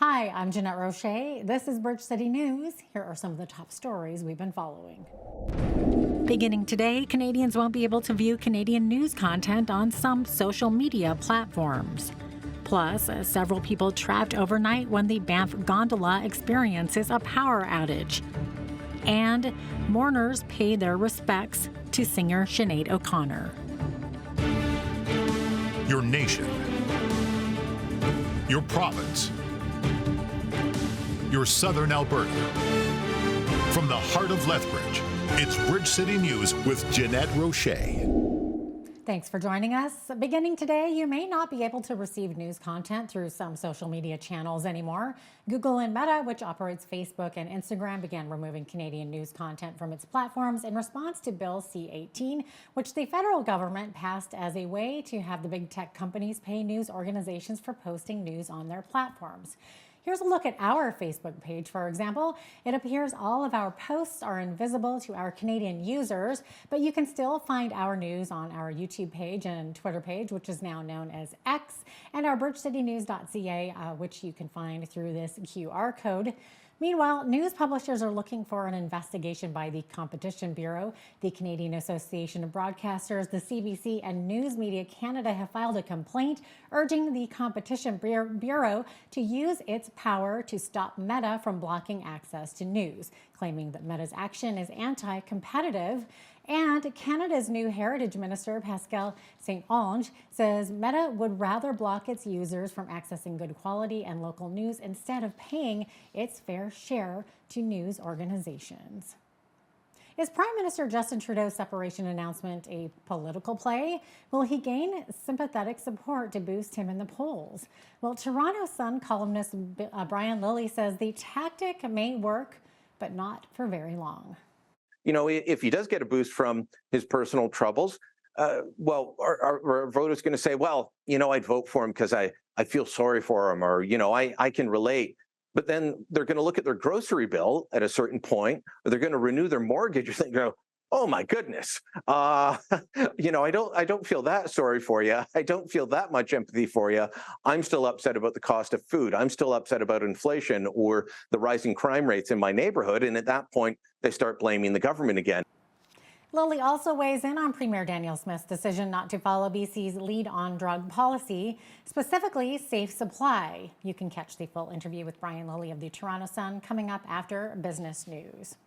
Hi, I'm Jeanette Roche. This is Bridge City News. Here are some of the top stories we've been following. Beginning today, Canadians won't be able to view Canadian news content on some social media platforms. Plus, several people trapped overnight when the Banff gondola experiences a power outage. And mourners pay their respects to singer Sinead O'Connor. Your nation, your province, your southern Alberta. From the heart of Lethbridge, it's Bridge City News with Jeanette Roche. Thanks for joining us. Beginning today, you may not be able to receive news content through some social media channels anymore. Google and Meta, which operates Facebook and Instagram, began removing Canadian news content from its platforms in response to Bill C-18, which the federal government passed as a way to have the big tech companies pay news organizations for posting news on their platforms. Here's a look at our Facebook page, for example. It appears all of our posts are invisible to our Canadian users, but you can still find our news on our YouTube page and Twitter page, which is now known as X, and our bridgecitynews.ca, which you can find through this QR code. Meanwhile, news publishers are looking for an investigation by the Competition Bureau. The Canadian Association of Broadcasters, the CBC, and News Media Canada have filed a complaint urging the Competition Bureau to use its power to stop Meta from blocking access to news, claiming that Meta's action is anti-competitive. And Canada's new Heritage Minister, Pascal St-Onge, says Meta would rather block its users from accessing good quality and local news instead of paying its fair share to news organizations. Is Prime Minister Justin Trudeau's separation announcement a political play? Will he gain sympathetic support to boost him in the polls? Well, Toronto Sun columnist Brian Lilley says the tactic may work, but not for very long. You know, if he does get a boost from his personal troubles, our voters going to say, well, you know, I'd vote for him because I feel sorry for him, or, you know, I can relate. But then they're going to look at their grocery bill at a certain point, or they're going to renew their mortgage, and they go, oh my goodness, you know, I don't feel that sorry for you. I don't feel that much empathy for you. I'm still upset about the cost of food. I'm still upset about inflation or the rising crime rates in my neighborhood. And at that point, they start blaming the government again. Lilley also weighs in on Premier Danielle Smith's decision not to follow BC's lead on drug policy, specifically safe supply. You can catch the full interview with Brian Lilley of the Toronto Sun coming up after Business News.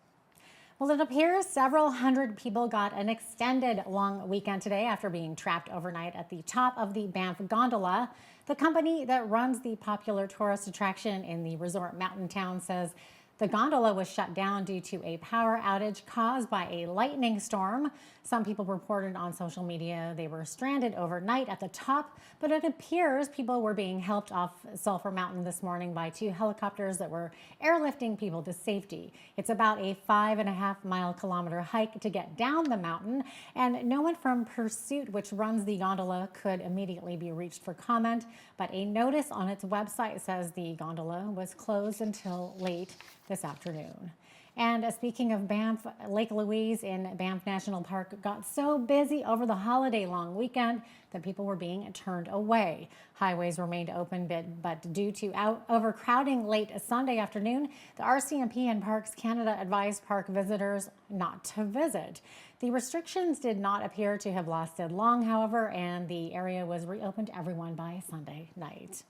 Well, it appears several hundred people got an extended long weekend today after being trapped overnight at the top of the Banff gondola. The company that runs the popular tourist attraction in the resort mountain town says the gondola was shut down due to a power outage caused by a lightning storm. Some people reported on social media they were stranded overnight at the top, but it appears people were being helped off Sulphur Mountain this morning by 2 helicopters that were airlifting people to safety. It's about a 5.5-kilometer hike to get down the mountain, and no one from Pursuit, which runs the gondola, could immediately be reached for comment, but a notice on its website says the gondola was closed until late this afternoon. And speaking of Banff, Lake Louise in Banff National Park got so busy over the holiday long weekend that people were being turned away. Highways remained open, but due to overcrowding late Sunday afternoon, the RCMP and Parks Canada advised park visitors not to visit. The restrictions did not appear to have lasted long, however, and the area was reopened to everyone by Sunday night.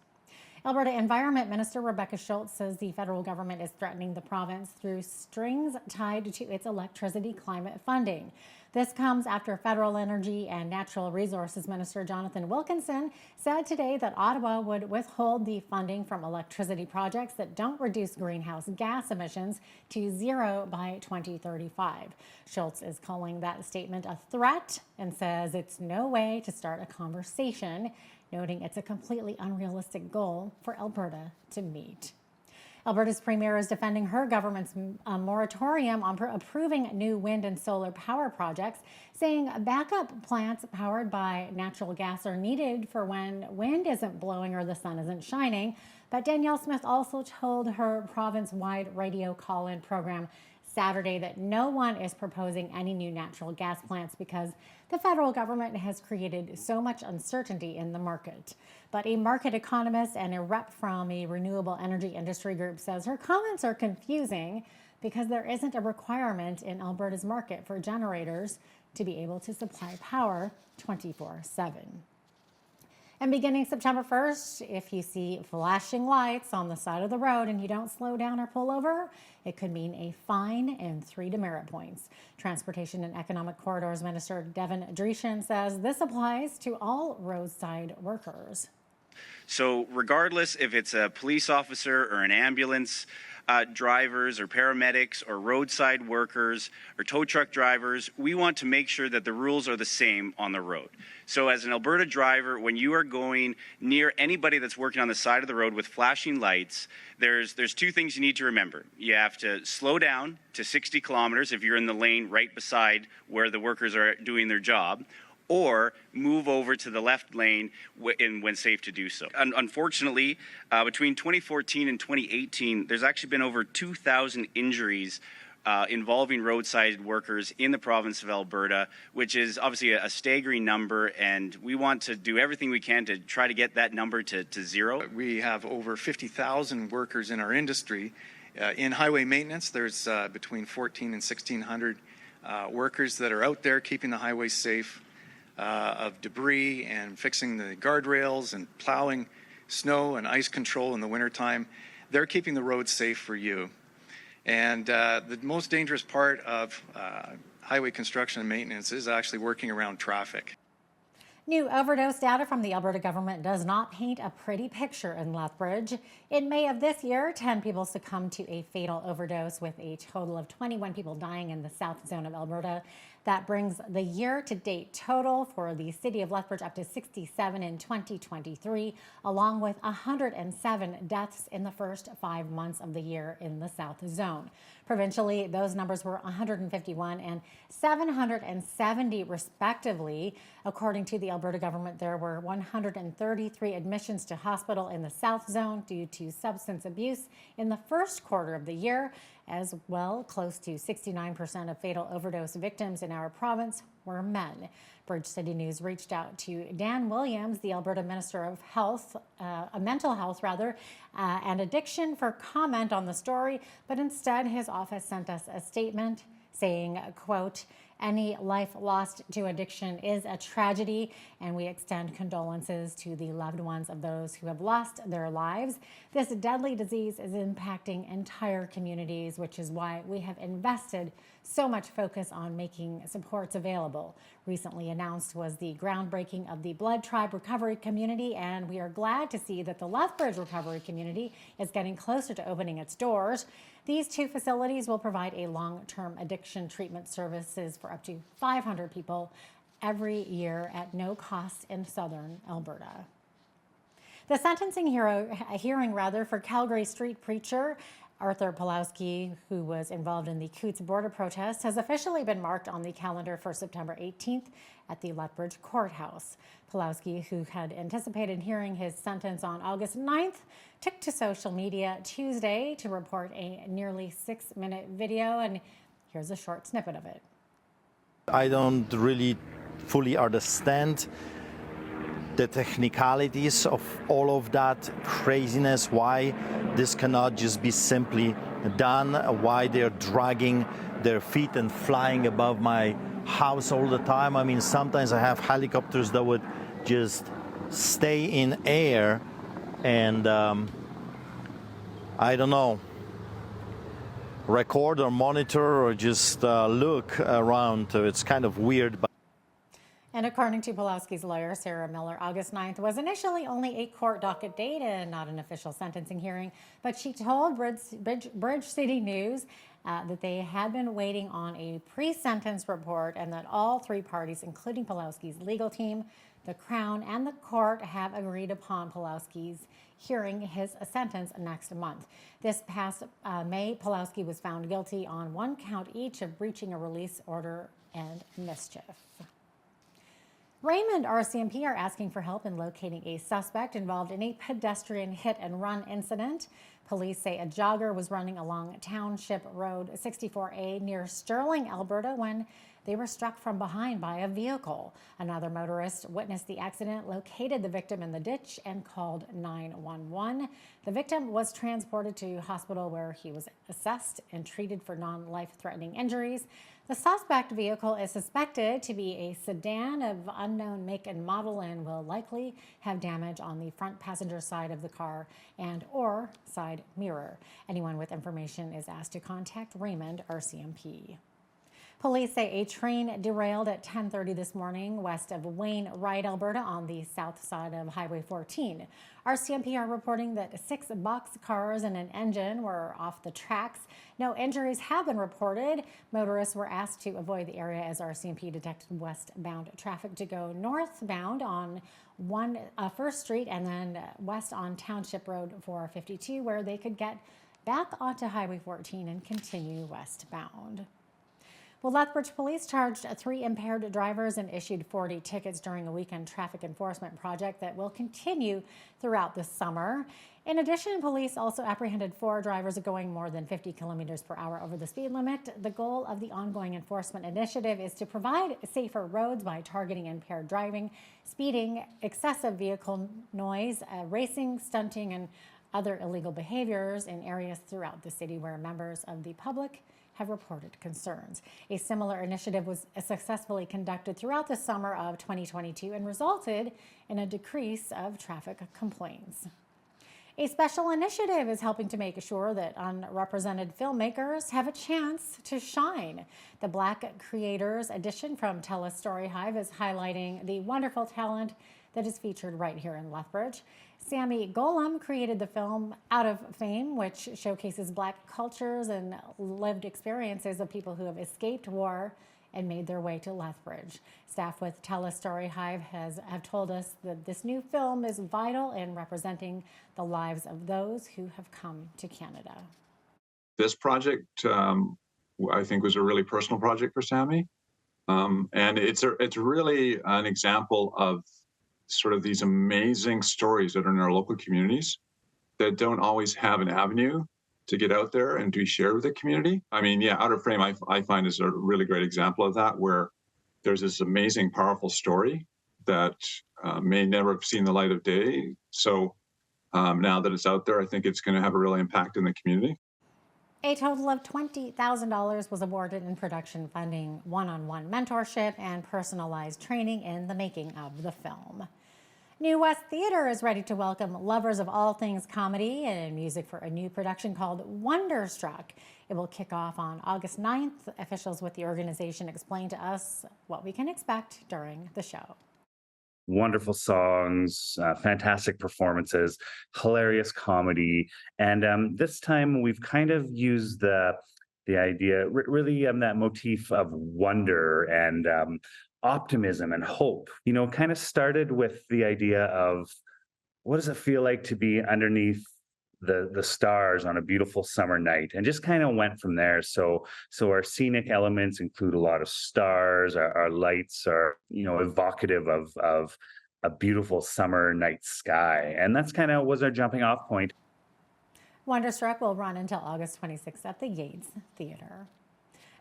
Alberta Environment Minister Rebecca Schultz says the federal government is threatening the province through strings tied to its electricity climate funding. This comes after Federal Energy and Natural Resources Minister Jonathan Wilkinson said today that Ottawa would withhold the funding from electricity projects that don't reduce greenhouse gas emissions to zero by 2035. Schultz is calling that statement a threat and says it's no way to start a conversation, noting it's a completely unrealistic goal for Alberta to meet. Alberta's premier is defending her government's moratorium on approving new wind and solar power projects, saying backup plants powered by natural gas are needed for when wind isn't blowing or the sun isn't shining. But Danielle Smith also told her province-wide radio call-in program Saturday that no one is proposing any new natural gas plants because the federal government has created so much uncertainty in the market. But a market economist and a rep from a renewable energy industry group says her comments are confusing because there isn't a requirement in Alberta's market for generators to be able to supply power 24/7. And beginning September 1st, if you see flashing lights on the side of the road and you don't slow down or pull over, it could mean a fine and 3 demerit points. Transportation and Economic Corridors Minister Devin Dreeshen says this applies to all roadside workers. So regardless if it's a police officer or an ambulance drivers or paramedics or roadside workers or tow truck drivers, we want to make sure that the rules are the same on the road. So as an Alberta driver, when you are going near anybody that's working on the side of the road with flashing lights, there's 2 things you need to remember. You have to slow down to 60 kilometers if you're in the lane right beside where the workers are doing their job, or move over to the left lane when safe to do so. Unfortunately, between 2014 and 2018, there's actually been over 2,000 injuries involving roadside workers in the province of Alberta, which is obviously a staggering number, and we want to do everything we can to try to get that number to 0. We have over 50,000 workers in our industry. In highway maintenance, there's between 1,400 and 1,600 workers that are out there keeping the highways safe of debris and fixing the guardrails and plowing snow and ice control in the wintertime. They're keeping the roads safe for you. And the most dangerous part of highway construction and maintenance is actually working around traffic. New overdose data from the Alberta government does not paint a pretty picture in Lethbridge. In May of this year, 10 people succumbed to a fatal overdose, with a total of 21 people dying in the south zone of Alberta. That brings the year-to-date total for the city of Lethbridge up to 67 in 2023, along with 107 deaths in the first 5 months of the year in the south zone. Provincially, those numbers were 151 and 770 respectively. According to the Alberta government, there were 133 admissions to hospital in the south zone due to substance abuse in the first quarter of the year. As well, close to 69% of fatal overdose victims in our province were men. Bridge City News reached out to Dan Williams, the Alberta Minister of Health, Mental Health and Addiction, for comment on the story, but instead his office sent us a statement saying, quote, "Any life lost to addiction is a tragedy, and we extend condolences to the loved ones of those who have lost their lives. This deadly disease is impacting entire communities, which is why we have invested so much focus on making supports available." Recently announced was the groundbreaking of the Blood Tribe Recovery Community, and we are glad to see that the Lethbridge Recovery Community is getting closer to opening its doors. These 2 facilities will provide a long-term addiction treatment services for up to 500 people every year at no cost in southern Alberta. The sentencing hearing for Calgary street preacher Arthur Pawlowski, who was involved in the Coutts border protest, has officially been marked on the calendar for September 18th at the Lethbridge courthouse. Pawlowski, who had anticipated hearing his sentence on August 9th, took to social media Tuesday to report a nearly 6-minute video, and here's a short snippet of it. I don't really fully understand the technicalities of all of that craziness, why this cannot just be simply done, why they're dragging their feet and flying above my house all the time. I mean, sometimes I have helicopters that would just stay in air and, I don't know, record or monitor or just look around. It's kind of weird. And according to Pawlowski's lawyer, Sarah Miller, August 9th was initially only a court docket date and not an official sentencing hearing. But she told Bridge City News that they had been waiting on a pre-sentence report and that all 3 parties, including Pawlowski's legal team, the Crown, and the court, have agreed upon Pawlowski's hearing his sentence next month. This past May, Pawlowski was found guilty on 1 count each of breaching a release order and mischief. Raymond RCMP are asking for help in locating a suspect involved in a pedestrian hit and run incident. Police say a jogger was running along Township Road 64A near Sterling, Alberta, when they were struck from behind by a vehicle. Another motorist witnessed the accident, located the victim in the ditch, and called 911. The victim was transported to hospital where he was assessed and treated for non-life-threatening injuries. The suspect vehicle is suspected to be a sedan of unknown make and model and will likely have damage on the front passenger side of the car and or side mirror. Anyone with information is asked to contact Raymond RCMP. Police say a train derailed at 10:30 this morning west of Wainwright, Alberta, on the south side of Highway 14. RCMP are reporting that 6 boxcars and an engine were off the tracks. No injuries have been reported. Motorists were asked to avoid the area as RCMP detected westbound traffic to go northbound on First Street and then west on Township Road 452, where they could get back onto Highway 14 and continue westbound. Well, Lethbridge police charged 3 impaired drivers and issued 40 tickets during a weekend traffic enforcement project that will continue throughout the summer. In addition, police also apprehended 4 drivers going more than 50 kilometers per hour over the speed limit. The goal of the ongoing enforcement initiative is to provide safer roads by targeting impaired driving, speeding, excessive vehicle noise, racing, stunting, and other illegal behaviors in areas throughout the city where members of the public have reported concerns. A similar initiative was successfully conducted throughout the summer of 2022 and resulted in a decrease of traffic complaints. A special initiative is helping to make sure that unrepresented filmmakers have a chance to shine. The Black Creators Edition from TELUS Story Hive is highlighting the wonderful talent that is featured right here in Lethbridge. Sammy Golem created the film Out of Fame, which showcases Black cultures and lived experiences of people who have escaped war and made their way to Lethbridge. Staff with TELUS Story Hive have told us that this new film is vital in representing the lives of those who have come to Canada. This project, I think, was a really personal project for Sammy, and it's really an example of sort of these amazing stories that are in our local communities that don't always have an avenue to get out there and to share with the community. I mean, yeah, Out of Frame, I find is a really great example of that, where there's this amazing, powerful story that may never have seen the light of day. So now that it's out there, I think it's going to have a real impact in the community. A total of $20,000 was awarded in production funding, one-on-one mentorship, and personalized training in the making of the film. New West Theatre is ready to welcome lovers of all things comedy and music for a new production called Wonderstruck. It will kick off on August 9th. Officials with the organization explained to us what we can expect during the show. Wonderful songs, fantastic performances, hilarious comedy, and this time we've kind of used the idea, really that motif of wonder and optimism and hope. You know, kind of started with the idea of what does it feel like to be underneath the stars on a beautiful summer night, and just kind of went from there. So our scenic elements include a lot of stars. Our lights are, evocative of a beautiful summer night sky, and that's kind of was our jumping off point. Wonderstruck will run until August 26th at the Yates Theatre.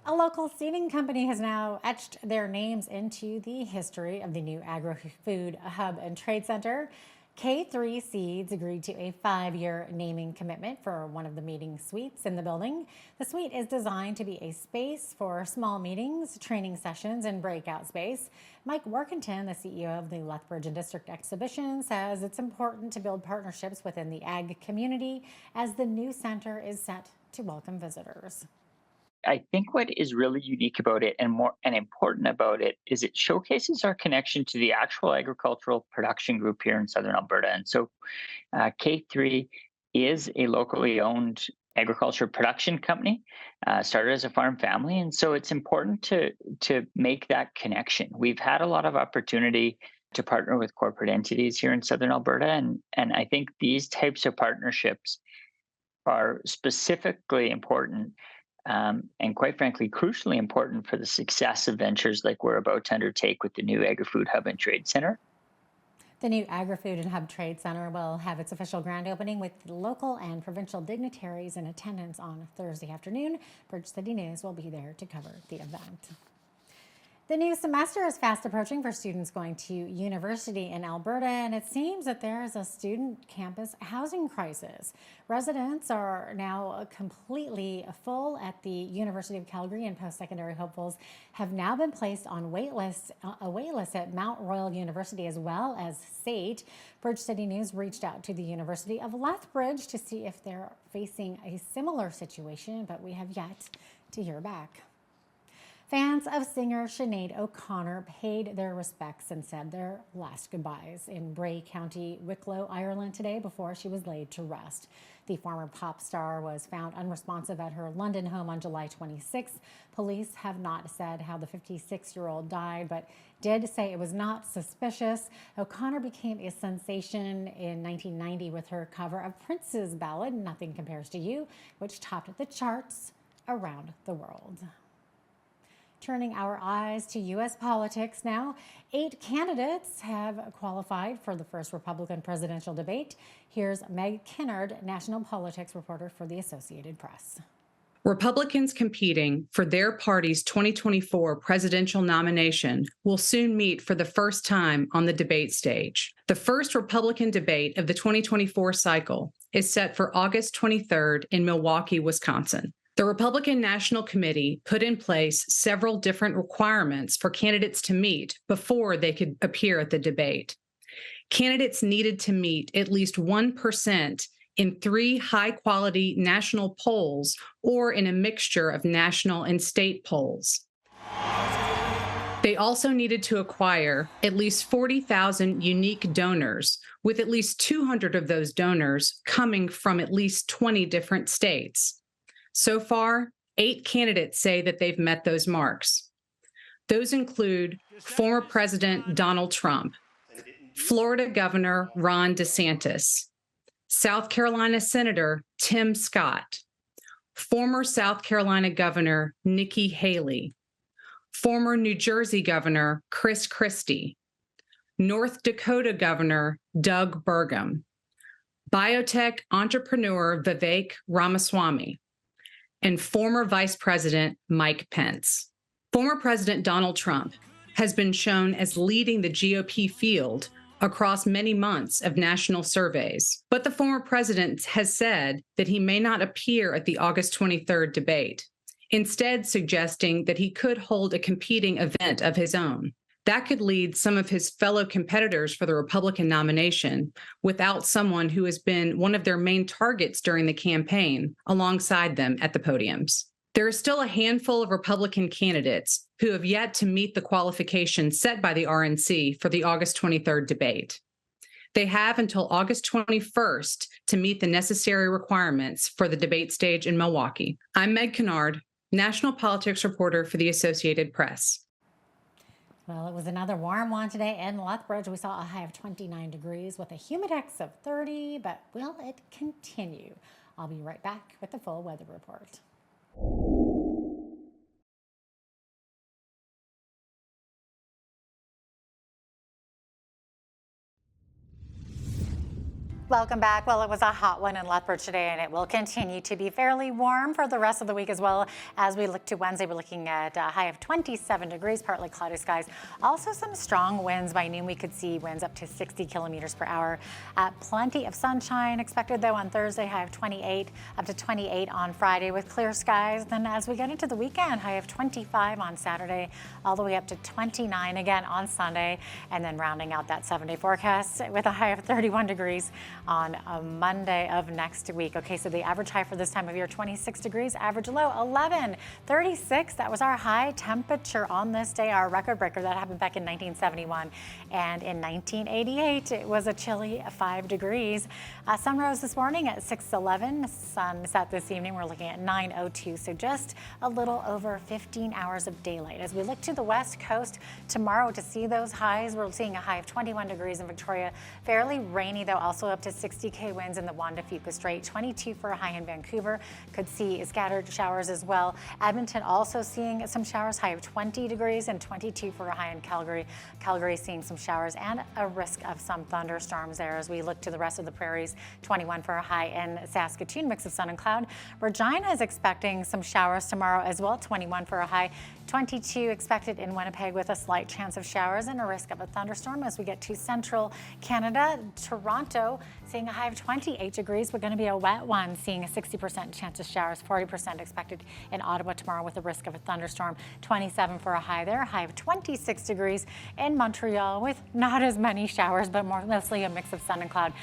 A local seeding company has now etched their names into the history of the new agri-food hub and trade center. K3 Seeds agreed to a 5-year naming commitment for one of the meeting suites in the building. The suite is designed to be a space for small meetings, training sessions, and breakout space. Mike Workington, the CEO of the Lethbridge and District Exhibition, says it's important to build partnerships within the ag community as the new center is set to welcome visitors. I think what is really unique about it and important about it is it showcases our connection to the actual agricultural production group here in Southern Alberta. And so K3 is a locally owned agriculture production company, started as a farm family. And so it's important to make that connection. We've had a lot of opportunity to partner with corporate entities here in Southern Alberta. And I think these types of partnerships are specifically important and quite frankly, crucially important for the success of ventures like we're about to undertake with the new Agri-Food Hub and Trade Center. The new Agri-Food and Hub Trade Center will have its official grand opening with local and provincial dignitaries in attendance on Thursday afternoon. Bridge City News will be there to cover the event. The new semester is fast approaching for students going to university in Alberta, and it seems that there is a student campus housing crisis. Residents are now completely full at the University of Calgary, and post-secondary hopefuls have now been placed on a wait list at Mount Royal University as well as SAIT. Bridge City News reached out to the University of Lethbridge to see if they're facing a similar situation, but we have yet to hear back. Fans of singer Sinead O'Connor paid their respects and said their last goodbyes in Bray County, Wicklow, Ireland today before she was laid to rest. The former pop star was found unresponsive at her London home on July 26th. Police have not said how the 56-year-old died, but did say it was not suspicious. O'Connor became a sensation in 1990 with her cover of Prince's ballad, Nothing Compares to You, which topped the charts around the world. Turning our eyes to U.S. politics now, 8 candidates have qualified for the first Republican presidential debate. Here's Meg Kinnard, national politics reporter for the Associated Press. Republicans competing for their party's 2024 presidential nomination will soon meet for the first time on the debate stage. The first Republican debate of the 2024 cycle is set for August 23rd in Milwaukee, Wisconsin. The Republican National Committee put in place several different requirements for candidates to meet before they could appear at the debate. Candidates needed to meet at least 1% in 3 high-quality national polls or in a mixture of national and state polls. They also needed to acquire at least 40,000 unique donors, with at least 200 of those donors coming from at least 20 different states. So far, 8 candidates say that they've met those marks. Those include former President Donald Trump, Florida Governor Ron DeSantis, South Carolina Senator Tim Scott, former South Carolina Governor Nikki Haley, former New Jersey Governor Chris Christie, North Dakota Governor Doug Burgum, biotech entrepreneur Vivek Ramaswamy, and former Vice President Mike Pence. Former President Donald Trump has been shown as leading the GOP field across many months of national surveys, but the former president has said that he may not appear at the August 23rd debate, instead suggesting that he could hold a competing event of his own. That could lead some of his fellow competitors for the Republican nomination without someone who has been one of their main targets during the campaign alongside them at the podiums. There are still a handful of Republican candidates who have yet to meet the qualifications set by the RNC for the August 23rd debate. They have until August 21st to meet the necessary requirements for the debate stage in Milwaukee. I'm Meg Kinnard, national politics reporter for the Associated Press. Well, it was another warm one today in Lethbridge. We saw a high of 29 degrees with a humidex of 30, but will it continue? I'll be right back with the full weather report. Welcome back. Well, it was a hot one in Lethbridge today, and it will continue to be fairly warm for the rest of the week as well. As we look to Wednesday, we're looking at a high of 27 degrees, partly cloudy skies. Also some strong winds. By noon, we could see winds up to 60 kilometers per hour. Plenty of sunshine expected, though, on Thursday, high of 28, up to 28 on Friday with clear skies. Then as we get into the weekend, high of 25 on Saturday, all the way up to 29 again on Sunday, and then rounding out that 7-day forecast with a high of 31 degrees on a Monday of next week. Okay, so the average high for this time of year, 26 degrees, average low, 11, 36. That was our high temperature on this day, our record breaker. That happened back in 1971. And in 1988, it was a chilly 5 degrees. Sun rose this morning at 6:11. Sun set this evening. We're looking at 9:02, so just a little over 15 hours of daylight. As we look to the west coast tomorrow to see those highs, we're seeing a high of 21 degrees in Victoria. Fairly rainy, though, also up to 60 winds in the Juan de Fuca Strait. 22 for a high in Vancouver. Could see scattered showers as well. Edmonton also seeing some showers, high of 20 degrees, and 22 for a high in Calgary. Calgary seeing some showers and a risk of some thunderstorms there as we look to the rest of the prairies. 21 for a high in Saskatoon, mix of sun and cloud. Regina is expecting some showers tomorrow as well. 21 for a high. 22 expected in Winnipeg with a slight chance of showers and a risk of a thunderstorm as we get to central Canada. Toronto seeing a high of 28 degrees. We're going to be a wet one, seeing a 60% chance of showers, 40% expected in Ottawa tomorrow with a risk of a thunderstorm. 27 for a high there, high of 26 degrees in Montreal with not as many showers, but mostly a mix of sun and cloud.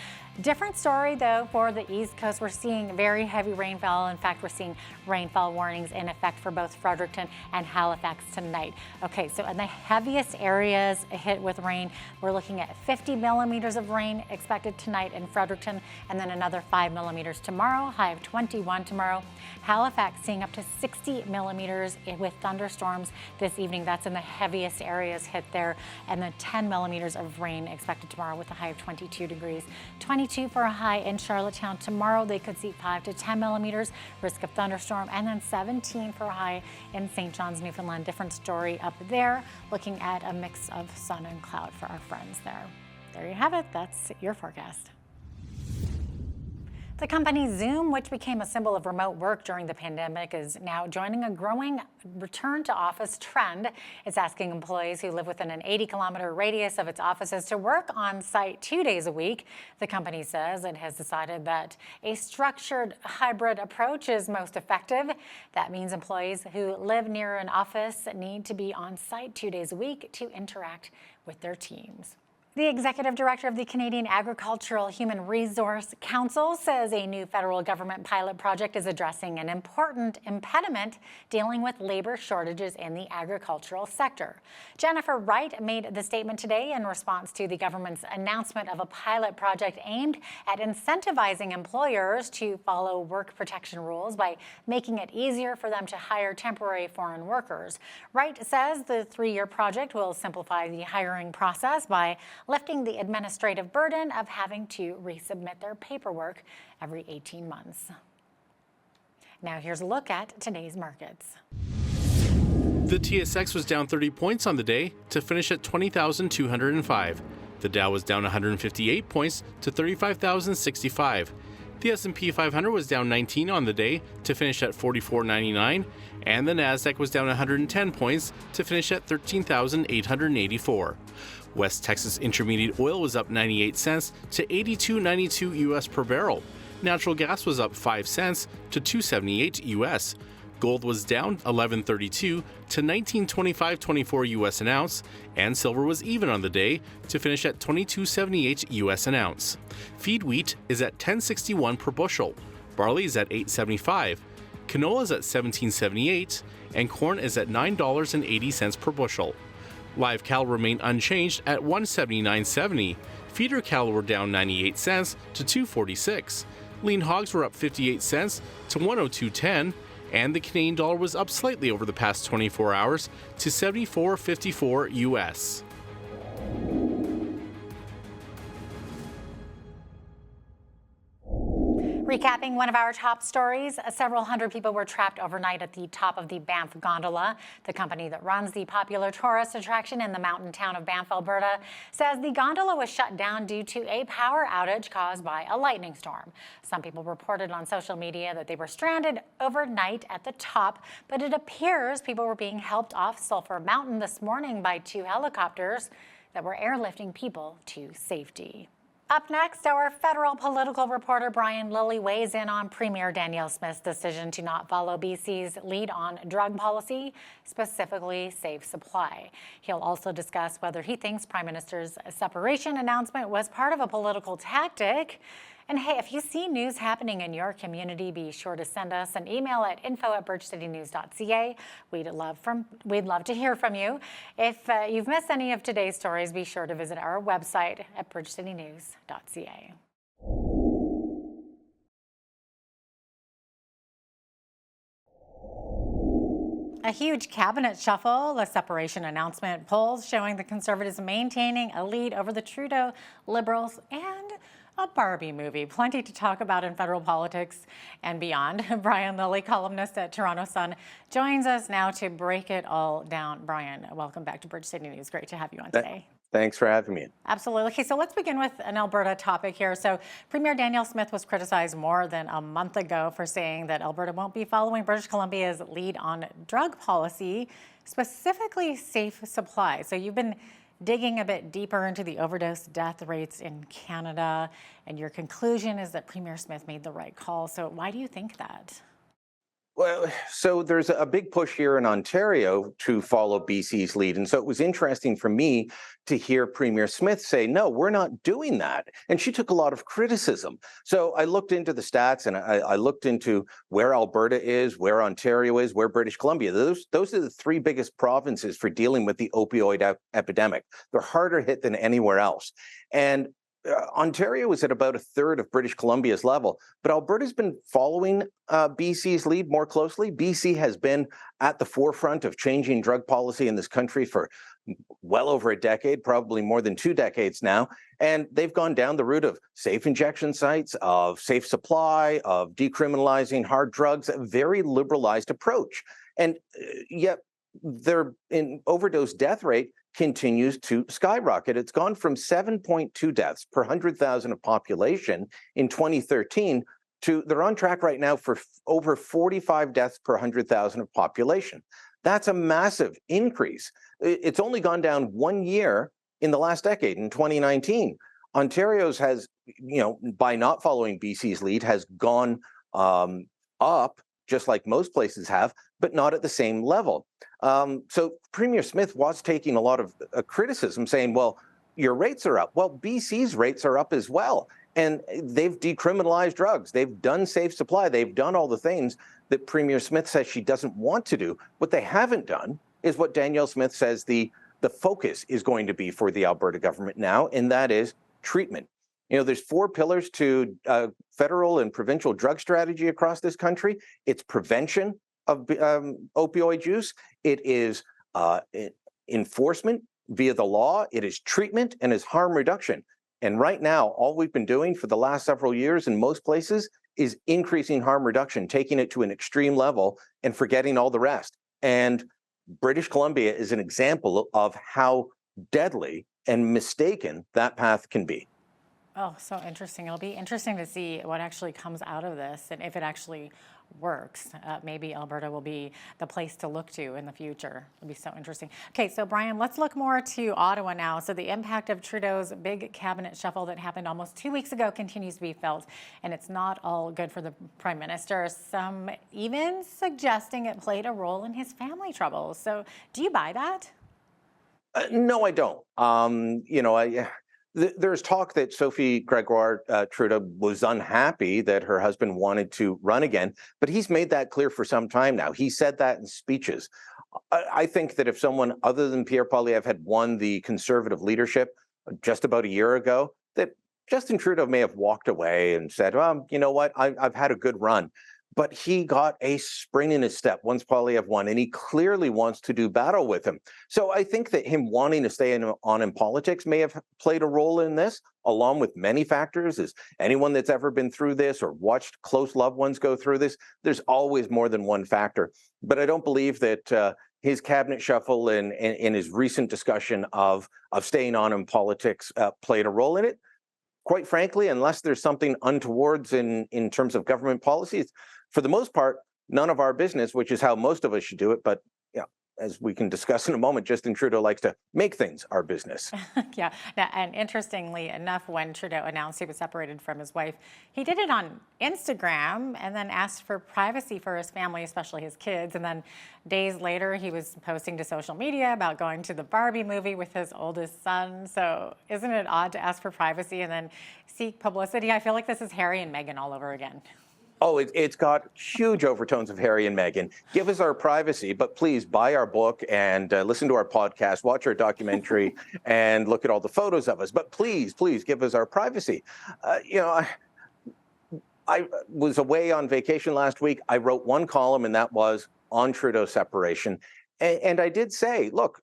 Different story though for the East Coast. We're seeing very heavy rainfall. In fact, we're seeing rainfall warnings in effect for both Fredericton and Halifax tonight. Okay, so in the heaviest areas hit with rain, we're looking at 50 millimeters of rain expected tonight in Fredericton, and then another 5 millimeters tomorrow, high of 21 tomorrow. Halifax seeing up to 60 millimeters with thunderstorms this evening. That's in the heaviest areas hit there, and then 10 millimeters of rain expected tomorrow with a high of 22 degrees. 22 for a high in Charlottetown tomorrow. They could see 5 to 10 millimeters, risk of thunderstorm, and then 17 for a high in St. John's, Newfoundland. Different story up there, looking at a mix of sun and cloud for our friends there. There you have it. That's your forecast. The company Zoom, which became a symbol of remote work during the pandemic, is now joining a growing return to office trend. It's asking employees who live within an 80-kilometer radius of its offices to work on site 2 days a week. The company says it has decided that a structured hybrid approach is most effective. That means employees who live near an office need to be on site 2 days a week to interact with their teams. The executive director of the Canadian Agricultural Human Resource Council says a new federal government pilot project is addressing an important impediment dealing with labor shortages in the agricultural sector. Jennifer Wright made the statement today in response to the government's announcement of a pilot project aimed at incentivizing employers to follow work protection rules by making it easier for them to hire temporary foreign workers. Wright says the 3-year project will simplify the hiring process by lifting the administrative burden of having to resubmit their paperwork every 18 months. Now here's a look at today's markets. The TSX was down 30 points on the day to finish at 20,205. The Dow was down 158 points to 35,065. The S&P 500 was down 19 on the day to finish at 44.99, and the Nasdaq was down 110 points to finish at 13,884. West Texas Intermediate oil was up 98 cents to 82.92 US per barrel. Natural gas was up 5 cents to 2.78 US. Gold was down 11.32 to 19.2524 US an ounce, and silver was even on the day to finish at 22.78 US an ounce. Feed wheat is at 10.61 per bushel. Barley is at 8.75. Canola is at 17.78, and corn is at $9.80 per bushel. Live cattle remain unchanged at $179.70. Feeder cattle were down 98 cents to $2.46. Lean hogs were up 58 cents to $102.10, and the Canadian dollar was up slightly over the past 24 hours to 74.54 US. Recapping one of our top stories, several hundred people were trapped overnight at the top of the Banff Gondola. The company that runs the popular tourist attraction in the mountain town of Banff, Alberta, says the gondola was shut down due to a power outage caused by a lightning storm. Some people reported on social media that they were stranded overnight at the top, but it appears people were being helped off Sulphur Mountain this morning by 2 helicopters that were airlifting people to safety. Up next, our federal political reporter Brian Lilly weighs in on Premier Danielle Smith's decision to not follow BC's lead on drug policy, specifically safe supply. He'll also discuss whether he thinks Prime Minister's separation announcement was part of a political tactic. And hey, if you see news happening in your community, be sure to send us an email at info@bridgecitynews.ca. We'd love to hear from you. If you've missed any of today's stories, be sure to visit our website at bridgecitynews.ca. A huge cabinet shuffle, a separation announcement, polls showing the Conservatives maintaining a lead over the Trudeau Liberals, and A Barbie movie. Plenty to talk about in federal politics and beyond. Brian Lilly, columnist at Toronto Sun, joins us now to break it all down. Brian, welcome back to Bridge City News. Great to have you on today. Thanks for having me. Absolutely. Okay, so let's begin with an Alberta topic here. So Premier Danielle Smith was criticized more than a month ago for saying that Alberta won't be following British Columbia's lead on drug policy, specifically safe supply. So you've been digging a bit deeper into the overdose death rates in Canada, and your conclusion is that Premier Smith made the right call. So why do you think that? Well, so there's a big push here in Ontario to follow BC's lead. And so it was interesting for me to hear Premier Smith say, no, we're not doing that. And she took a lot of criticism. So I looked into the stats and I looked into where Alberta is, where Ontario is, where British Columbia. Those are the three biggest provinces for dealing with the opioid epidemic. They're harder hit than anywhere else. And Ontario is at about a third of British Columbia's level, but Alberta's been following BC's lead more closely. BC has been at the forefront of changing drug policy in this country for well over a decade, probably more than 2 decades now. And they've gone down the route of safe injection sites, of safe supply, of decriminalizing hard drugs, a very liberalized approach. And yet their overdose death rate continues to skyrocket. It's gone from 7.2 deaths per 100,000 of population in 2013 to they're on track right now for over 45 deaths per 100,000 of population. That's a massive increase. It's only gone down 1 year in the last decade, in 2019. Ontario's has, by not following BC's lead, has gone up, just like most places have, but not at the same level. So Premier Smith was taking a lot of criticism, saying, well, your rates are up. Well, BC's rates are up as well. And they've decriminalized drugs. They've done safe supply. They've done all the things that Premier Smith says she doesn't want to do. What they haven't done is what Danielle Smith says the focus is going to be for the Alberta government now, and that is treatment. There's 4 pillars to federal and provincial drug strategy across this country. It's prevention of opioid use. It is enforcement via the law. It is treatment, and is harm reduction. And right now, all we've been doing for the last several years in most places is increasing harm reduction, taking it to an extreme level and forgetting all the rest. And British Columbia is an example of how deadly and mistaken that path can be. Oh, so interesting. It'll be interesting to see what actually comes out of this and if it actually works. Maybe Alberta will be the place to look to in the future. It'll be so interesting. Okay, so Brian, let's look more to Ottawa now. So the impact of Trudeau's big cabinet shuffle that happened almost 2 weeks ago continues to be felt, and it's not all good for the Prime Minister. Some even suggesting it played a role in his family troubles. So do you buy that? No, I don't. There's talk that Sophie Gregoire Trudeau was unhappy that her husband wanted to run again, but he's made that clear for some time now. He said that in speeches. I think that if someone other than Pierre Poilievre had won the Conservative leadership just about a year ago, that Justin Trudeau may have walked away and said, well, you know what, I've had a good run. But he got a spring in his step once Poilievre won, and he clearly wants to do battle with him. So I think that him wanting to stay on in politics may have played a role in this, along with many factors. As anyone that's ever been through this or watched close loved ones go through this, there's always more than one factor. But I don't believe that his cabinet shuffle and his recent discussion of staying on in politics played a role in it. Quite frankly, unless there's something untowards in terms of government policies, for the most part, none of our business, which is how most of us should do it. But yeah, as we can discuss in a moment, Justin Trudeau likes to make things our business. Yeah. Now, and interestingly enough, when Trudeau announced he was separated from his wife, he did it on Instagram and then asked for privacy for his family, especially his kids. And then days later, he was posting to social media about going to the Barbie movie with his oldest son. So isn't it odd to ask for privacy and then seek publicity? I feel like this is Harry and Meghan all over again. Oh, it's got huge overtones of Harry and Meghan. Give us our privacy, but please buy our book and listen to our podcast, watch our documentary, and look at all the photos of us. But please give us our privacy. I was away on vacation last week. I wrote one column, and that was on Trudeau's separation. And I did say, look,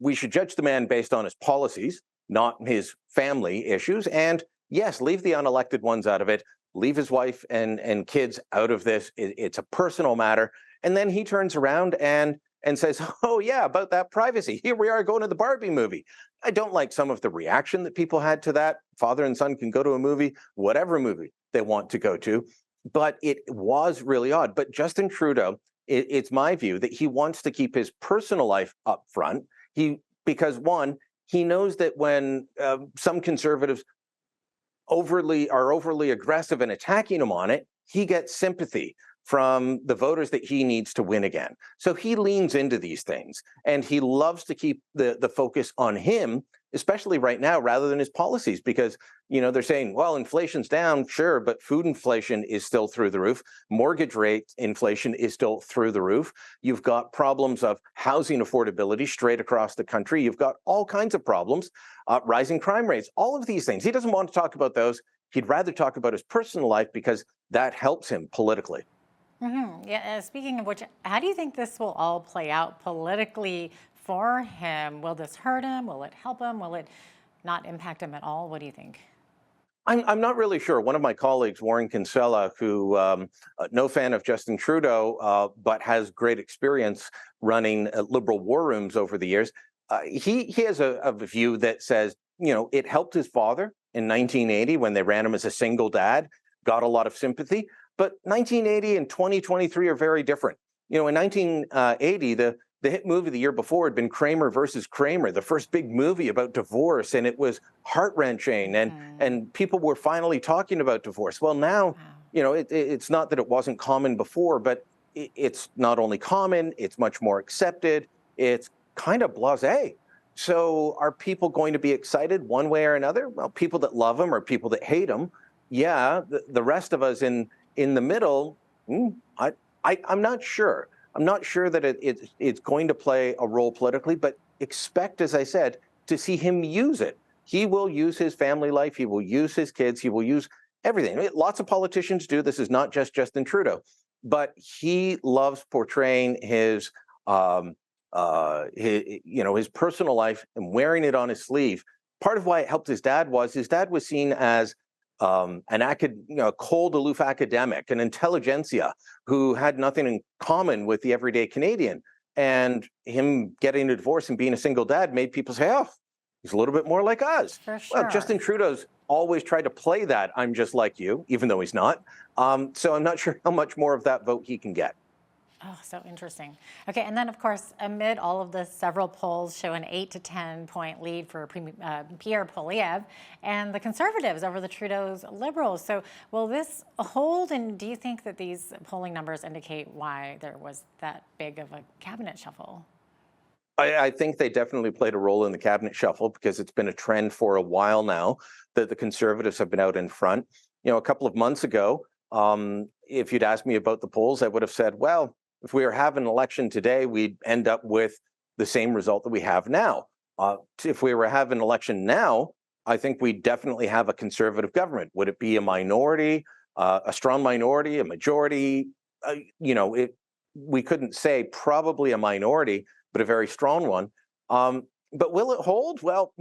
we should judge the man based on his policies, not his family issues. And yes, leave the unelected ones out of it. Leave his wife and kids out of this. It's a personal matter. And then he turns around and says, oh, yeah, about that privacy. Here we are going to the Barbie movie. I don't like some of the reaction that people had to that. Father and son can go to a movie, whatever movie they want to go to. But it was really odd. But Justin Trudeau, it's my view that he wants to keep his personal life up front. Because one, he knows that when some conservatives are overly aggressive and attacking him on it, he gets sympathy from the voters that he needs to win again. So he leans into these things, and he loves to keep the focus on him, especially right now, rather than his policies, because, they're saying, well, inflation's down, sure, but food inflation is still through the roof. Mortgage rate inflation is still through the roof. You've got problems of housing affordability straight across the country. You've got all kinds of problems, rising crime rates, all of these things. He doesn't want to talk about those. He'd rather talk about his personal life because that helps him politically. Mm-hmm. Yeah. Speaking of which, how do you think this will all play out politically for him? Will this hurt him? Will it help him? Will it not impact him at all? What do you think? I'm not really sure. One of my colleagues, Warren Kinsella, who no fan of Justin Trudeau, but has great experience running liberal war rooms over the years, he has a view that says, it helped his father in 1980 when they ran him as a single dad, got a lot of sympathy. But 1980 and 2023 are very different. In 1980, the hit movie the year before had been Kramer versus Kramer, the first big movie about divorce, and it was heart-wrenching, and people were finally talking about divorce. Well, now, it's not that it wasn't common before, but it's not only common, it's much more accepted. It's kind of blasé. So are people going to be excited one way or another? Well, people that love him or people that hate him. Yeah, the rest of us in the middle, I'm not sure. I'm not sure that it's going to play a role politically, but expect, as I said, to see him use it. He will use his family life. He will use his kids. He will use everything. Lots of politicians do. This is not just Justin Trudeau, but he loves portraying his personal life and wearing it on his sleeve. Part of why it helped his dad was seen as a cold, aloof academic, an intelligentsia who had nothing in common with the everyday Canadian. And him getting a divorce and being a single dad made people say, oh, he's a little bit more like us. For sure. Well, Justin Trudeau's always tried to play that I'm just like you, even though he's not. So I'm not sure how much more of that vote he can get. Oh, so interesting. Okay, and then, of course, amid all of this, several polls show an 8 to 10 point lead for Pierre Poilievre and the Conservatives over the Trudeau's Liberals. So will this hold, and do you think that these polling numbers indicate why there was that big of a cabinet shuffle? I think they definitely played a role in the cabinet shuffle because it's been a trend for a while now that the Conservatives have been out in front. A couple of months ago, if you'd asked me about the polls, I would have said, well, if we were having an election today, we'd end up with the same result that we have now. If we were having an election now, I think we definitely have a Conservative government. Would it be a minority, a strong minority, a majority? We couldn't say probably a minority, but a very strong one. But will it hold? Well,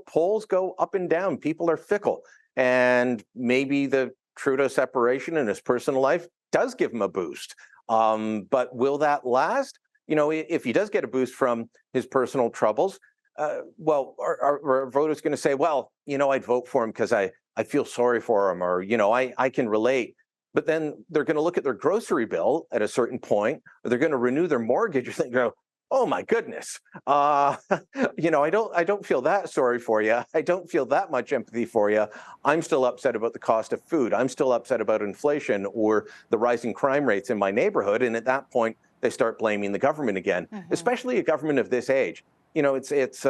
polls go up and down. People are fickle. And maybe the Trudeau separation in his personal life does give him a boost. But will that last? If he does get a boost from his personal troubles, our voters going to say, well, I'd vote for him because I feel sorry for him, or, I can relate. But then they're going to look at their grocery bill at a certain point, or they're going to renew their mortgage, and they go, oh my goodness, I don't feel that sorry for you. I don't feel that much empathy for you. I'm still upset about the cost of food. I'm still upset about inflation or the rising crime rates in my neighborhood. And at that point, they start blaming the government again, especially a government of this age. It's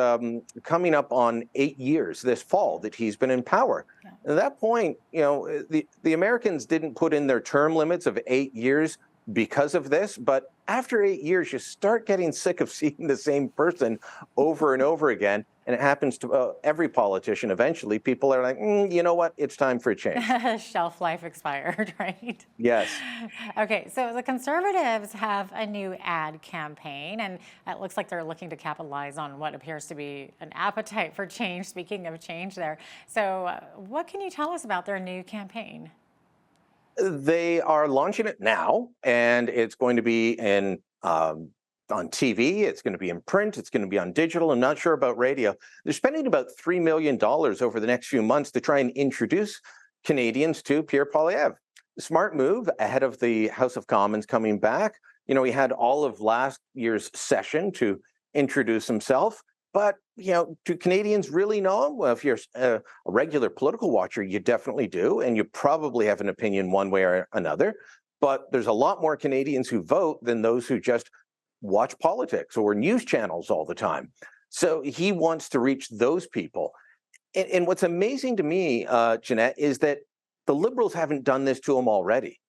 coming up on 8 years this fall that he's been in power. At that point, the Americans didn't put in their term limits of 8 years because of this. But after 8 years, you start getting sick of seeing the same person over and over again. And it happens to every politician eventually. People are like, you know what? It's time for a change. Shelf life expired, right? Yes. Okay, so the Conservatives have a new ad campaign, and it looks like they're looking to capitalize on what appears to be an appetite for change. Speaking of change there. So what can you tell us about their new campaign? They are launching it now, and it's going to be in on TV. It's going to be in print. It's going to be on digital. I'm not sure about radio. They're spending about $3 million over the next few months to try and introduce Canadians to Pierre Poilievre. Smart move ahead of the House of Commons coming back. You know, he had all of last year's session to introduce himself. But, you know, do Canadians really know him? Well, if you're a regular political watcher, you definitely do. And you probably have an opinion one way or another. But there's a lot more Canadians who vote than those who just watch politics or news channels all the time. So he wants to reach those people. And what's amazing to me, Jeanette, is that the Liberals haven't done this to him already.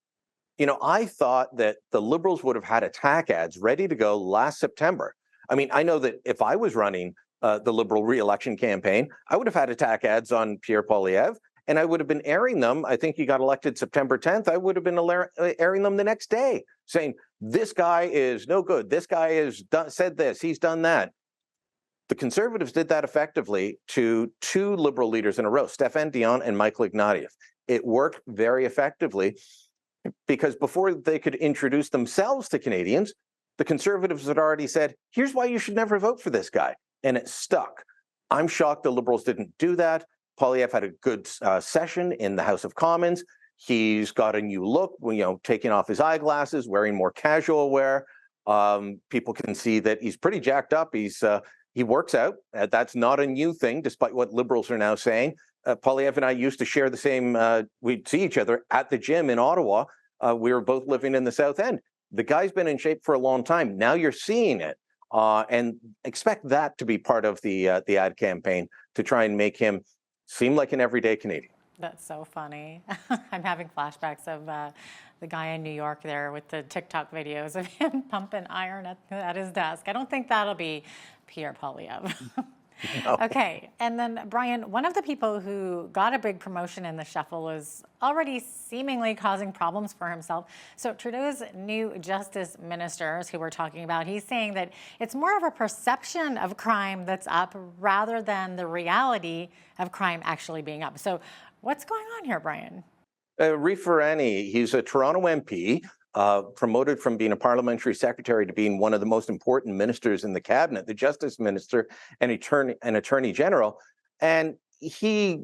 You know, I thought that the Liberals would have had attack ads ready to go last September. I mean, I know that if I was running the Liberal re-election campaign, I would have had attack ads on Pierre Poilievre, and I would have been airing them. I think he got elected September 10th. I would have been airing them the next day, saying, this guy is no good. This guy has said this. He's done that. The Conservatives did that effectively to two Liberal leaders in a row, Stéphane Dion and Michael Ignatieff. It worked very effectively because before they could introduce themselves to Canadians, the Conservatives had already said, here's why you should never vote for this guy. And it stuck. I'm shocked the Liberals didn't do that. Poilievre had a good session in the House of Commons. He's got a new look, you know, taking off his eyeglasses, wearing more casual wear. People can see that he's pretty jacked up. He works out. That's not a new thing, despite what Liberals are now saying. Poilievre and I used to share the same, we'd see each other at the gym in Ottawa. We were both living in the South End. The guy's been in shape for a long time. Now you're seeing it. And expect that to be part of the ad campaign to try and make him seem like an everyday Canadian. That's so funny. I'm having flashbacks of the guy in New York there with the TikTok videos of him pumping iron at his desk. I don't think that'll be Pierre Poilievre. No. Okay, and then Brian, one of the people who got a big promotion in the shuffle is already seemingly causing problems for himself. So Trudeau's new justice ministers who we're talking about, he's saying that it's more of a perception of crime that's up rather than the reality of crime actually being up. So what's going on here, Brian? Reef Ferrani, he's a Toronto MP, promoted from being a parliamentary secretary to being one of the most important ministers in the cabinet, the justice minister and attorney general. And he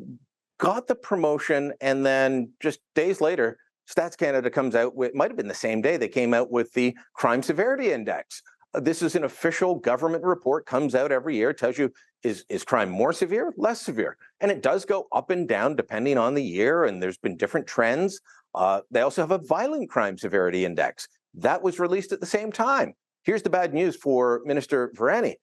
got the promotion, and then just days later, Stats Canada comes out with, might have been the same day, they came out with the crime severity index. This is an official government report, comes out every year, tells you is crime more severe, less severe? And it does go up and down depending on the year, and there's been different trends. They also have a violent crime severity index. That was released at the same time. Here's the bad news for Minister Ferrani.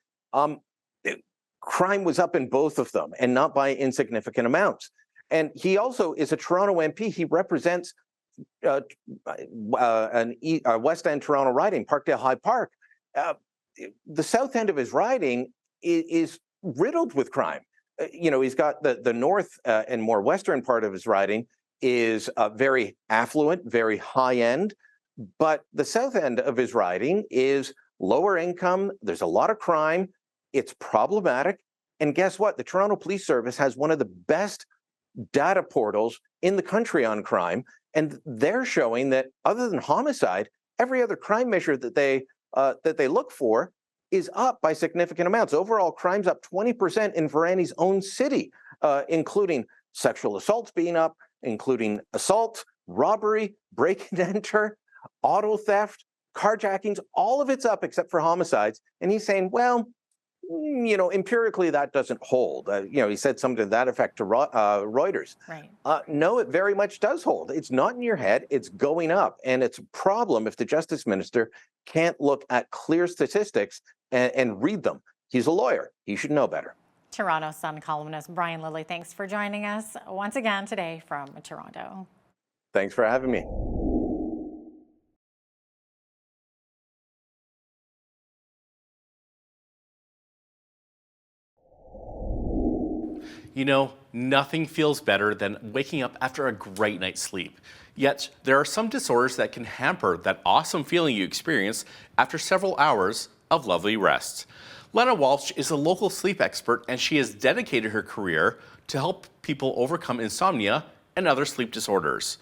Crime was up in both of them, and not by insignificant amounts. And he also is a Toronto MP. He represents a West End Toronto riding, Parkdale High Park. The south end of his riding is riddled with crime. You know, he's got the north and more western part of his riding is very affluent, very high end, but the south end of his riding is lower income. There's a lot of crime. It's problematic. And guess what? The Toronto Police Service has one of the best data portals in the country on crime. And they're showing that other than homicide, every other crime measure that they look for is up by significant amounts. Overall, crime's up 20% in Ferrani's own city, including sexual assaults being up, including assault, robbery, break and enter, auto theft, carjackings, all of it's up except for homicides. And he's saying, well, you know, empirically that doesn't hold. You know, he said something to that effect to Reuters. Right. No, it very much does hold. It's not in your head. It's going up. And it's a problem if the justice minister can't look at clear statistics and read them. He's a lawyer. He should know better. Toronto Sun columnist Brian Lilley, thanks for joining us once again today from Toronto. Thanks for having me. You know, nothing feels better than waking up after a great night's sleep. Yet, there are some disorders that can hamper that awesome feeling you experience after several hours of lovely rest. Lana Walsh is a local sleep expert, and she has dedicated her career to help people overcome insomnia and other sleep disorders.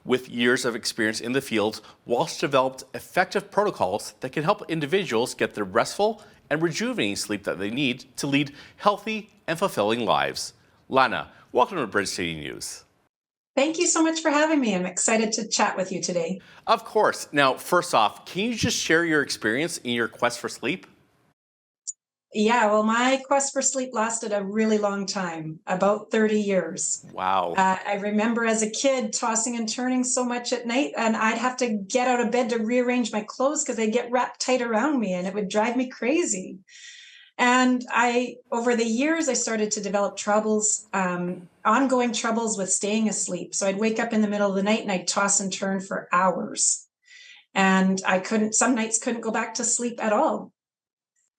With years of experience in the field, Walsh developed effective protocols that can help individuals get the restful and rejuvenating sleep that they need to lead healthy and fulfilling lives. Lana, welcome to Bridge City News. Thank you so much for having me. I'm excited to chat with you today. Of course. Now, first off, can you just share your experience in your quest for sleep? Yeah, well, my quest for sleep lasted a really long time, about 30 years. Wow. I remember as a kid tossing and turning so much at night, and I'd have to get out of bed to rearrange my clothes because they'd get wrapped tight around me, and it would drive me crazy. And over the years, I started to develop troubles, ongoing troubles with staying asleep. So I'd wake up in the middle of the night and I'd toss and turn for hours. And some nights couldn't go back to sleep at all.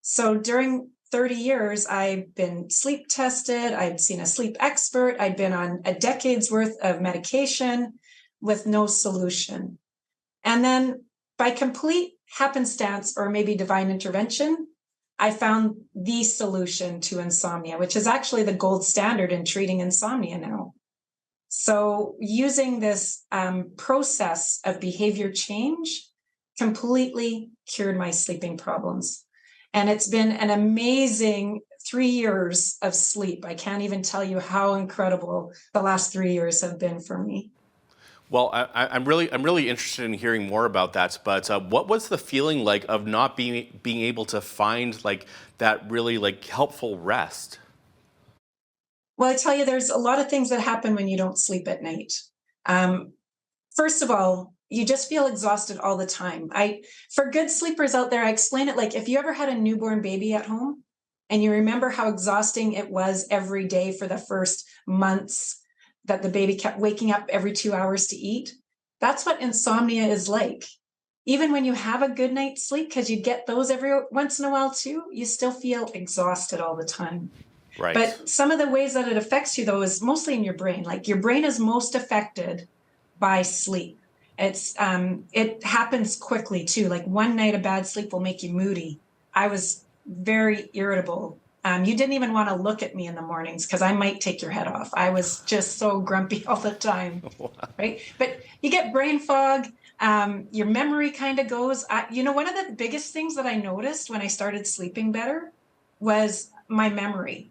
So during 30 years, I've been sleep tested. I'd seen a sleep expert. I'd been on a decade's worth of medication with no solution. And then by complete happenstance or maybe divine intervention, I found the solution to insomnia, which is actually the gold standard in treating insomnia now. So using this process of behavior change completely cured my sleeping problems. And it's been an amazing 3 years of sleep. I can't even tell you how incredible the last 3 years have been for me. Well, I'm really interested in hearing more about that. But what was the feeling like of not being able to find like that really like helpful rest? Well, I tell you, there's a lot of things that happen when you don't sleep at night. First of all, you just feel exhausted all the time. For good sleepers out there, I explain it like if you ever had a newborn baby at home and you remember how exhausting it was every day for the first months that the baby kept waking up every 2 hours to eat, that's what insomnia is like. Even when you have a good night's sleep, because you get those every once in a while too, you still feel exhausted all the time. Right. But some of the ways that it affects you, though, is mostly in your brain. Like your brain is most affected by sleep. It happens quickly too. Like one night of bad sleep will make you moody. I was very irritable. You didn't even want to look at me in the mornings because I might take your head off. I was just so grumpy all the time, right? But you get brain fog. Your memory kind of goes. One of the biggest things that I noticed when I started sleeping better was my memory.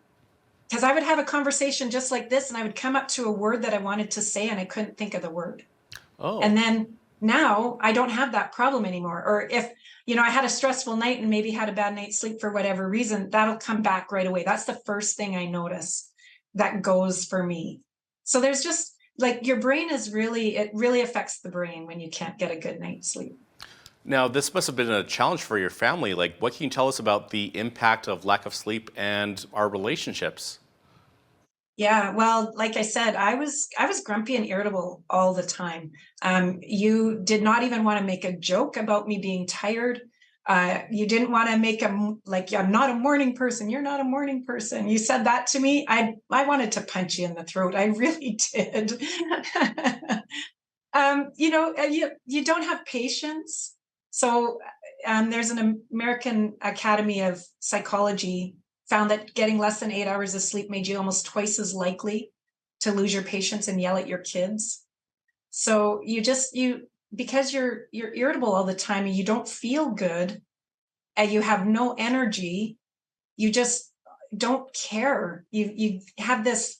Because I would have a conversation just like this and I would come up to a word that I wanted to say and I couldn't think of the word. Oh. And then now I don't have that problem anymore. Or if, I had a stressful night and maybe had a bad night's sleep for whatever reason, that'll come back right away. That's the first thing I notice that goes for me. So there's just like your brain it really affects the brain when you can't get a good night's sleep. Now, this must have been a challenge for your family. Like, what can you tell us about the impact of lack of sleep and our relationships? Yeah, well, like I said, I was grumpy and irritable all the time. You did not even want to make a joke about me being tired. You didn't want to make I'm not a morning person. You're not a morning person. You said that to me. I wanted to punch you in the throat. I really did. You don't have patience. So there's an American Academy of Psychology found that getting less than 8 hours of sleep made you almost twice as likely to lose your patience and yell at your kids. So because you're irritable all the time and you don't feel good and you have no energy, you just don't care. You have this,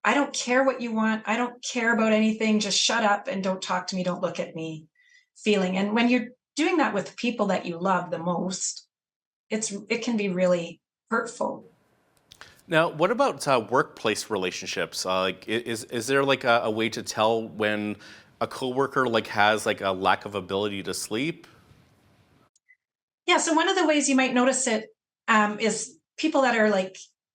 I don't care what you want. I don't care about anything. Just shut up and don't talk to me. Don't look at me feeling. And when you're doing that with people that you love the most, it can be really hurtful. Now, what about workplace relationships? Is there like a way to tell when a coworker has a lack of ability to sleep? Yeah. So one of the ways you might notice it is people that are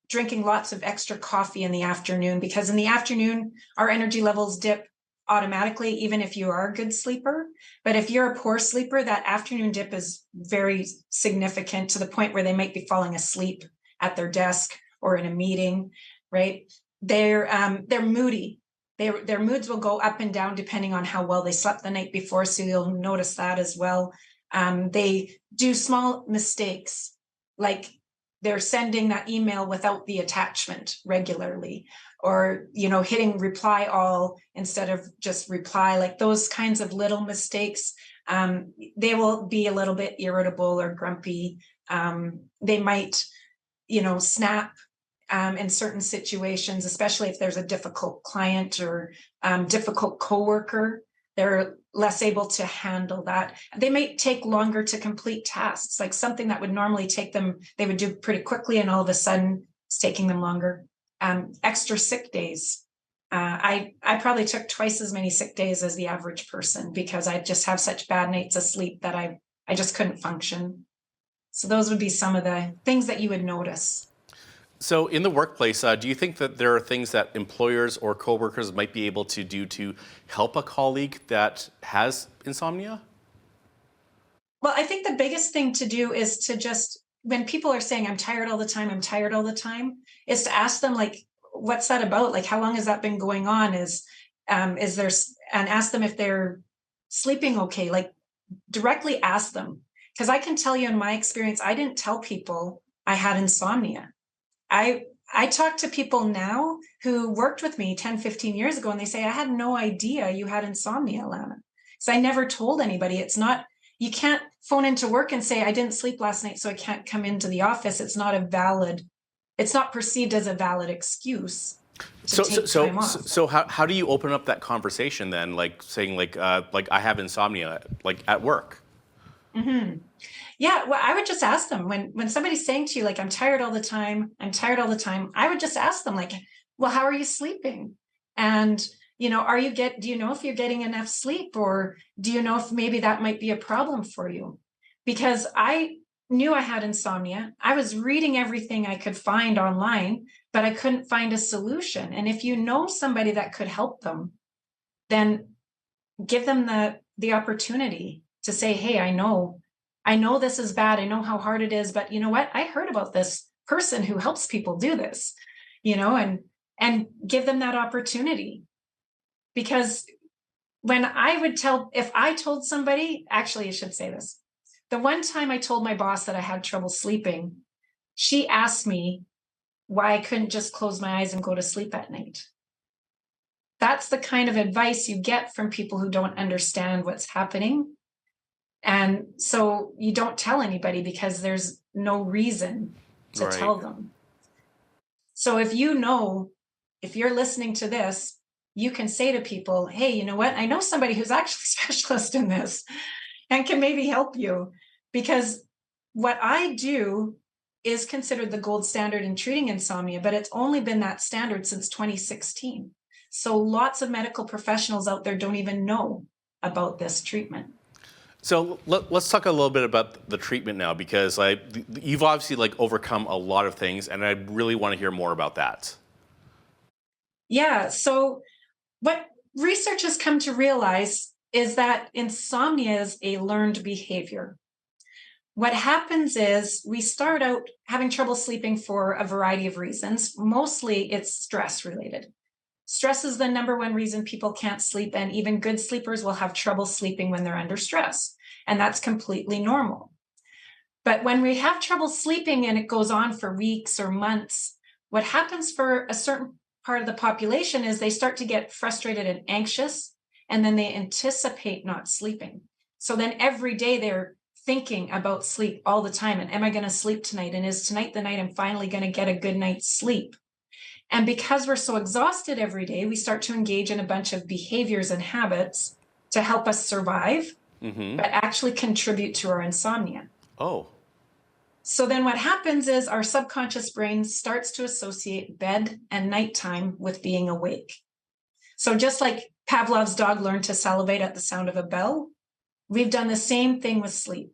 drinking lots of extra coffee in the afternoon, because in the afternoon our energy levels dip automatically, even if you are a good sleeper. But if you're a poor sleeper, that afternoon dip is very significant to the point where they might be falling asleep at their desk or in a meeting, right? they're moody. Their moods will go up and down depending on how well they slept the night before. So you'll notice that as well. They do small mistakes, like they're sending that email without the attachment regularly, or, hitting reply all instead of just reply, like those kinds of little mistakes. They will be a little bit irritable or grumpy. They might, snap in certain situations, especially if there's a difficult client or difficult coworker. They're less able to handle that. They may take longer to complete tasks, like something that would normally take them, they would do pretty quickly, and all of a sudden it's taking them longer. Extra sick days. I probably took twice as many sick days as the average person because I just have such bad nights of sleep that I just couldn't function. So those would be some of the things that you would notice. So in the workplace, do you think that there are things that employers or coworkers might be able to do to help a colleague that has insomnia? Well, I think the biggest thing to do is to just, when people are saying, I'm tired all the time, is to ask them, like, what's that about? Like, how long has that been going on? Is there, and ask them if they're sleeping okay, like directly ask them. Because I can tell you in my experience, I didn't tell people I had insomnia. I talk to people now who worked with me 10, 15 years ago, and they say, I had no idea you had insomnia, Lana. So I never told anybody. It's not, you can't phone into work and say, I didn't sleep last night, so I can't come into the office. It's not perceived as a valid excuse to take time off. So how do you open up that conversation then? Like saying like I have insomnia, like at work? Mm-hmm. Yeah, well, I would just ask them when somebody's saying to you, like, I'm tired all the time, I would just ask them, like, well, how are you sleeping? And, do you know if you're getting enough sleep, or do you know if maybe that might be a problem for you? Because I knew I had insomnia. I was reading everything I could find online, but I couldn't find a solution. And if you know somebody that could help them, then give them the opportunity to say, hey, I know this is bad. I know how hard it is, but you know what? I heard about this person who helps people do this, and give them that opportunity. Because if I told somebody, actually, I should say this. The one time I told my boss that I had trouble sleeping, she asked me why I couldn't just close my eyes and go to sleep at night. That's the kind of advice you get from people who don't understand what's happening. And so you don't tell anybody because there's no reason to tell them. So if you're listening to this, you can say to people, hey, you know what? I know somebody who's actually a specialist in this and can maybe help you, because what I do is considered the gold standard in treating insomnia, but it's only been that standard since 2016. So lots of medical professionals out there don't even know about this treatment. So let's talk a little bit about the treatment now, because you've obviously overcome a lot of things, and I really want to hear more about that. Yeah. So what research has come to realize is that insomnia is a learned behavior. What happens is we start out having trouble sleeping for a variety of reasons. Mostly it's stress related. Stress is the number one reason people can't sleep, and even good sleepers will have trouble sleeping when they're under stress, and that's completely normal. But when we have trouble sleeping and it goes on for weeks or months, what happens for a certain part of the population is they start to get frustrated and anxious, and then they anticipate not sleeping. So then every day they're thinking about sleep all the time, and am I going to sleep tonight? And is tonight the night I'm finally going to get a good night's sleep? And because we're so exhausted every day, we start to engage in a bunch of behaviors and habits to help us survive, but actually contribute to our insomnia. Oh. So then what happens is our subconscious brain starts to associate bed and nighttime with being awake. So just like Pavlov's dog learned to salivate at the sound of a bell, we've done the same thing with sleep.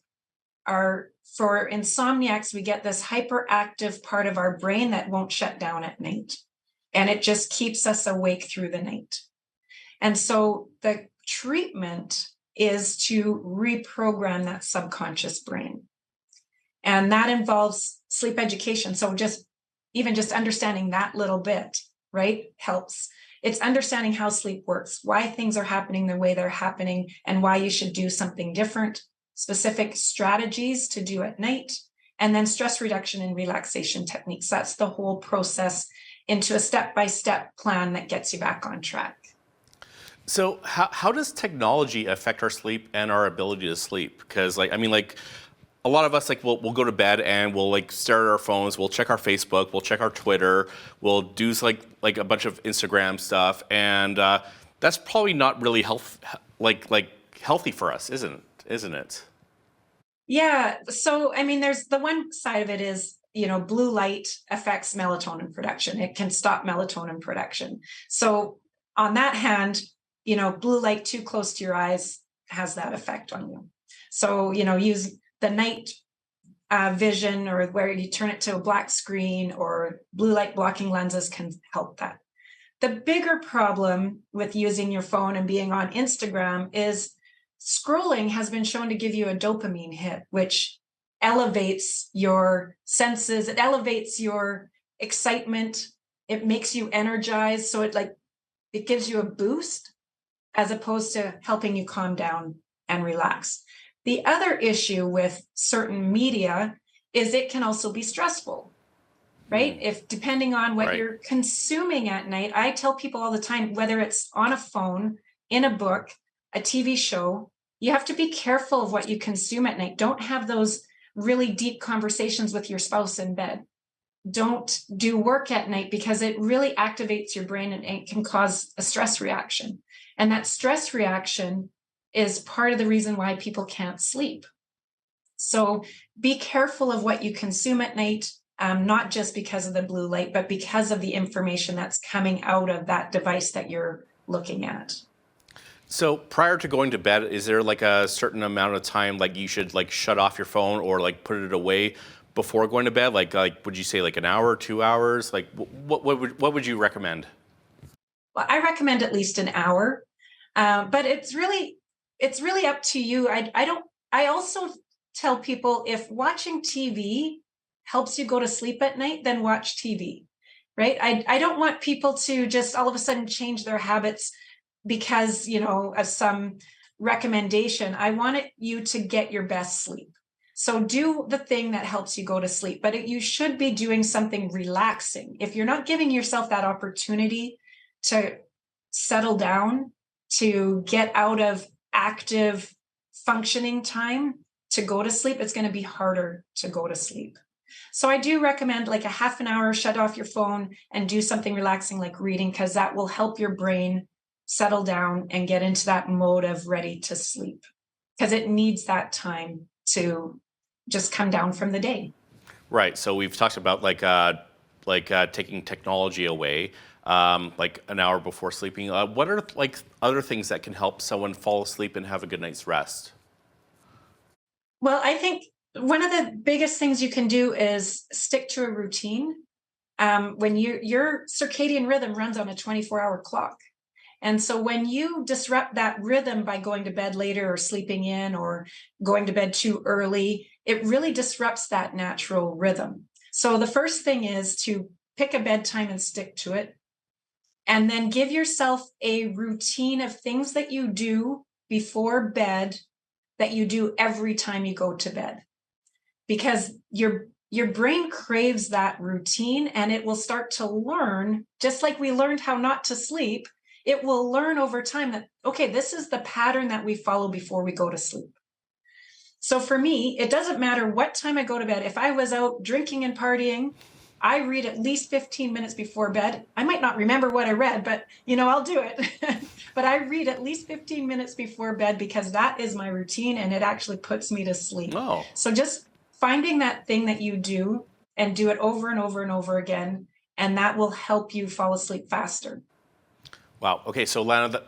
For insomniacs, we get this hyperactive part of our brain that won't shut down at night. And it just keeps us awake through the night. And so the treatment is to reprogram that subconscious brain. And that involves sleep education. So just understanding that little bit right, helps. It's understanding how sleep works, why things are happening the way they're happening, and why you should do something different, specific strategies to do at night, and then stress reduction and relaxation techniques. That's the whole process into a step-by-step plan that gets you back on track. So how does technology affect our sleep and our ability to sleep? Because like, I mean, like a lot of us, like we'll go to bed and we'll like stare at our phones, we'll check our Facebook, we'll check our Twitter, we'll do like a bunch of Instagram stuff. And that's probably not really healthy for us, isn't it? Yeah. So, I mean, there's the one side of it is, blue light affects melatonin production. It can stop melatonin production. So on that hand, blue light too close to your eyes has that effect on you. So, use the night vision, or where you turn it to a black screen, or blue light blocking lenses can help that. The bigger problem with using your phone and being on Instagram is scrolling has been shown to give you a dopamine hit, which elevates your senses. It elevates your excitement. It makes you energized. So it gives you a boost as opposed to helping you calm down and relax. The other issue with certain media is it can also be stressful, right? If depending on what you're consuming at night, I tell people all the time, whether it's on a phone, in a book, a TV show, you have to be careful of what you consume at night. Don't have those really deep conversations with your spouse in bed. Don't do work at night, because it really activates your brain and it can cause a stress reaction. And that stress reaction is part of the reason why people can't sleep. So be careful of what you consume at night, not just because of the blue light, but because of the information that's coming out of that device that you're looking at. So prior to going to bed, is there like a certain amount of time like you should like shut off your phone or like put it away before going to bed? Like would you say like an hour, 2 hours? Like what would you recommend? Well, I recommend at least an hour, but it's really up to you. I also tell people, if watching TV helps you go to sleep at night, then watch TV, right? I don't want people to just all of a sudden change their habits because, of some recommendation. I want you to get your best sleep. So do the thing that helps you go to sleep, but you should be doing something relaxing. If you're not giving yourself that opportunity to settle down, to get out of active functioning time to go to sleep, it's going to be harder to go to sleep. So I do recommend like a half an hour, shut off your phone and do something relaxing like reading, because that will help your brain settle down and get into that mode of ready to sleep, because it needs that time to just come down from the day. Right. So we've talked about taking technology away, like an hour before sleeping. What are like other things that can help someone fall asleep and have a good night's rest? Well, I think one of the biggest things you can do is stick to a routine. When your circadian rhythm runs on a 24-hour clock. And so when you disrupt that rhythm by going to bed later or sleeping in or going to bed too early, it really disrupts that natural rhythm. So the first thing is to pick a bedtime and stick to it. And then give yourself a routine of things that you do before bed that you do every time you go to bed. Because your brain craves that routine, and it will start to learn, just like we learned how not to sleep, it will learn over time that, okay, this is the pattern that we follow before we go to sleep. So for me, it doesn't matter what time I go to bed. If I was out drinking and partying, I read at least 15 minutes before bed. I might not remember what I read, but I'll do it. But I read at least 15 minutes before bed, because that is my routine and it actually puts me to sleep. Oh. So just finding that thing that you do and do it over and over and over again, and that will help you fall asleep faster. Wow. Okay. So Lana,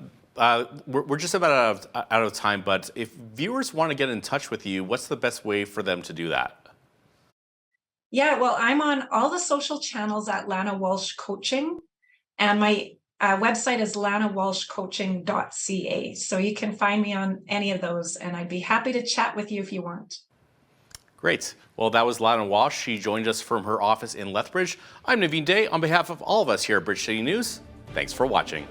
we're just about out of time, but if viewers want to get in touch with you, what's the best way for them to do that? Yeah, well, I'm on all the social channels at Lana Walsh Coaching, and my website is lanawalshcoaching.ca. So you can find me on any of those, and I'd be happy to chat with you if you want. Great. Well, that was Lana Walsh. She joined us from her office in Lethbridge. I'm Naveen Day. On behalf of all of us here at Bridge City News, thanks for watching.